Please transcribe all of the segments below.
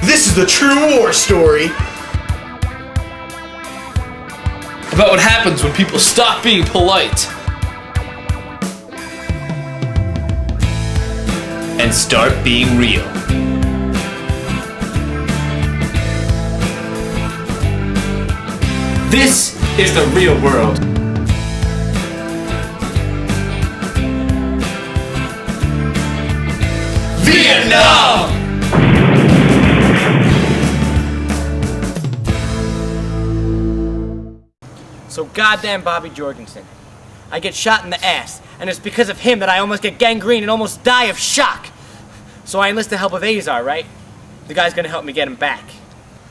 This is the true war story. About what happens when people stop being polite and start being real. This is the real world. Vietnam! So goddamn Bobby Jorgensen. I get shot in the ass, and it's because of him that I almost get gangrene and almost die of shock. So I enlist the help of Azar, right? The guy's gonna help me get him back.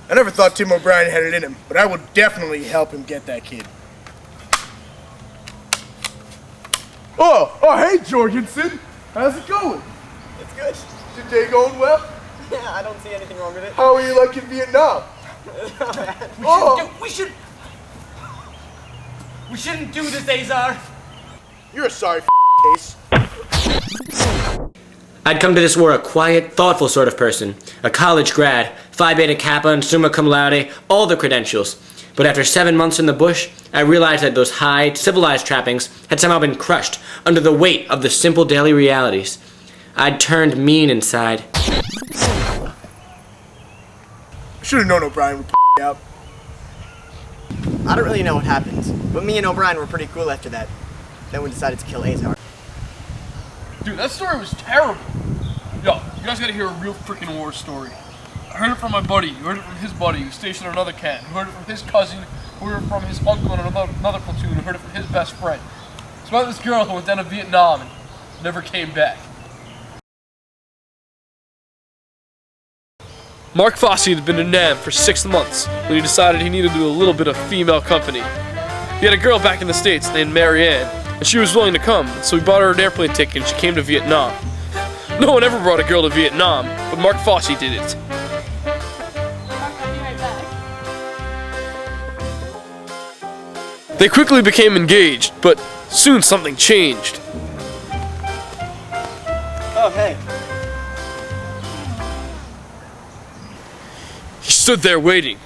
I never thought Tim O'Brien had it in him, but I will definitely help him get that kid. Oh, hey Jorgensen. How's it going? It's good. Is your day going well? Yeah, I don't see anything wrong with it. How are you like in Vietnam? We shouldn't do this, Azar. You're a sorry case. I'd come to this war a quiet, thoughtful sort of person. A college grad, Phi Beta Kappa and summa cum laude, all the credentials. But after 7 months in the bush, I realized that those high, civilized trappings had somehow been crushed under the weight of the simple daily realities. I'd turned mean inside. I should have known O'Brien would out. I don't really know what happened, but me and O'Brien were pretty cool after that. Then we decided to kill Azar. Dude, that story was terrible. Yo, you guys gotta hear a real freaking war story. I heard it from my buddy, who heard it from his buddy, who's stationed on another cat, who heard it from his cousin, who heard it from his uncle in another platoon, who heard it from his best friend. It's about this girl who went down to Vietnam and never came back. Mark Fosse had been in Nam for 6 months when he decided he needed to do a little bit of female company. He had a girl back in the States named Marianne, and she was willing to come, so we bought her an airplane ticket and she came to Vietnam. No one ever brought a girl to Vietnam, but Mark Fosse did it. They quickly became engaged, but soon something changed. Oh, hey. He stood there waiting,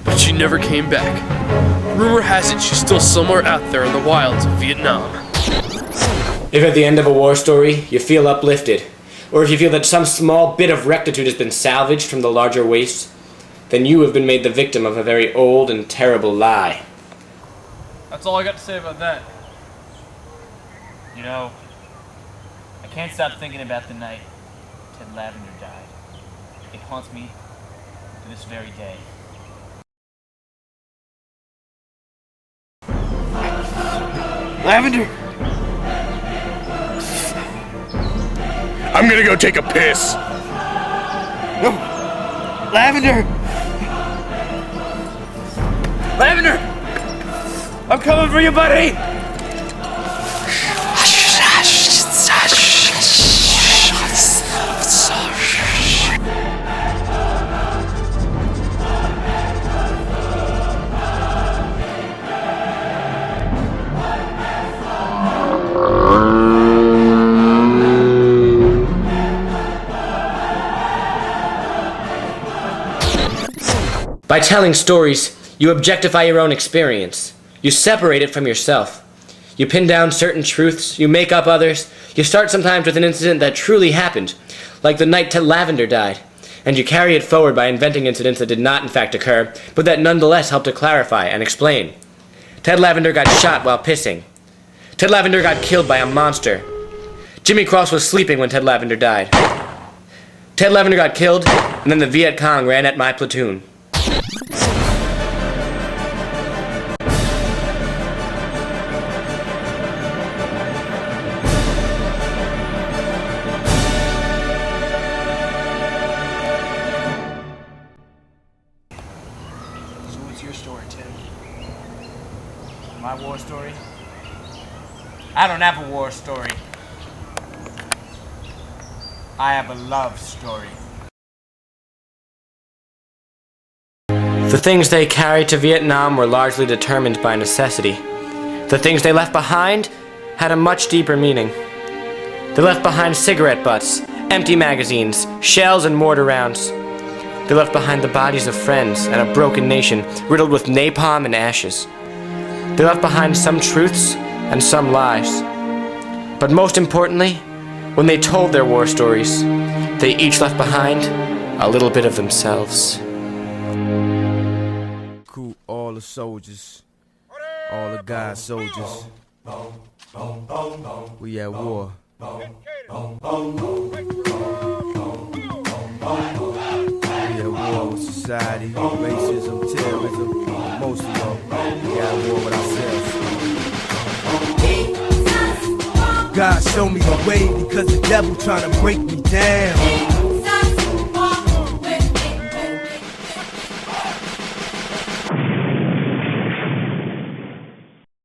but she never came back. Rumor has it she's still somewhere out there in the wilds of Vietnam. If at the end of a war story you feel uplifted, or if you feel that some small bit of rectitude has been salvaged from the larger waste, then you have been made the victim of a very old and terrible lie. That's all I got to say about that. You know, I can't stop thinking about the night Ted Lavender died. It haunts me to this very day. Lavender! I'm gonna go take a piss. No! Lavender! Lavender! I'm coming for you, buddy! By telling stories, you objectify your own experience. You separate it from yourself. You pin down certain truths, you make up others. You start sometimes with an incident that truly happened, like the night Ted Lavender died, and you carry it forward by inventing incidents that did not in fact occur, but that nonetheless help to clarify and explain. Ted Lavender got shot while pissing. Ted Lavender got killed by a monster. Jimmy Cross was sleeping when Ted Lavender died. Ted Lavender got killed, and then the Viet Cong ran at my platoon. Your story, Tim. My war story? I don't have a war story. I have a love story. The things they carried to Vietnam were largely determined by necessity. The things they left behind had a much deeper meaning. They left behind cigarette butts, empty magazines, shells and mortar rounds. They left behind the bodies of friends and a broken nation riddled with napalm and ashes. They left behind some truths and some lies. But most importantly, when they told their war stories, they each left behind a little bit of themselves. Recruit all the soldiers, all the God soldiers. We at war. We at war with society, racism, terrorism, most of all. We at war with ourselves. God show me the way because the devil trying to break me down.